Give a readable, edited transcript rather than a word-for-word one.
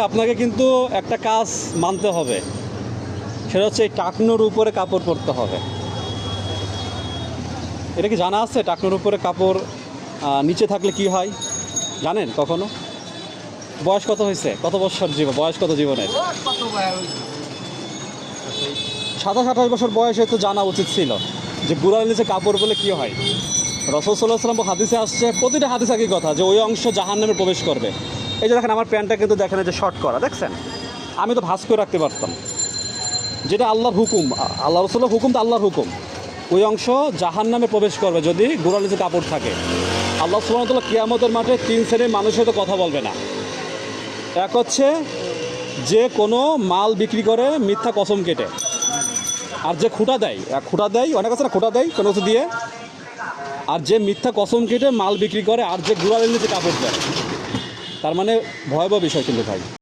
আপনাকে কিন্তু একটা কাজ মানতে হবে, সেটা হচ্ছে এই টাকনুর উপরে কাপড় পরতে হবে। এটা কি জানা আছে? টাকনুর উপরে কাপড় নিচে থাকলে কি হয় জানেন কখনো? বয়স কত হয়েছে? কত বছর জীবন, বয়স কত জীবনের? 27-28 বছর বয়সে তো জানা উচিত ছিল যে বুড়ার নিচে কাপড় বলে কি হয়। রাসূল সাল্লাল্লাহু আলাইহি ওয়াসাল্লাম হাদিসে আসছে, প্রতিটা হাদিস একই কথা, যে ওই অংশ জাহান্নামে প্রবেশ করবে। এই যে দেখেন আমার প্যান্টটা কিন্তু দেখেন যে শর্ট করা, দেখছেন? আমি তো ভাঁজ করে রাখতে পারতাম, যেটা আল্লাহর হুকুম, আল্লাহ রাসূলের হুকুম তো আল্লাহর হুকুম। ওই অংশ জাহান্নামে প্রবেশ করবে যদি গোড়ার নিচে কাপড় থাকে। আল্লাহ সুবহানাহু ওয়া তাআলা কিয়ামতের মাঠে 3 শ্রেণীর মানুষের সাথে কথা বলবে না। এক হচ্ছে যে কোনো মাল বিক্রি করে মিথ্যা কসম কেটে, আর যে খুঁটা দেয়, অনেক আছে না, খুঁটা দেয় কোনো কিছু দিয়ে, আর যে মিথ্যা কসম কেটে মাল বিক্রি করে, আর যে গোড়ার নিচে কাপড় দেয়। তার মানে ভয়াবহ বিষয় কিন্তু ভাই।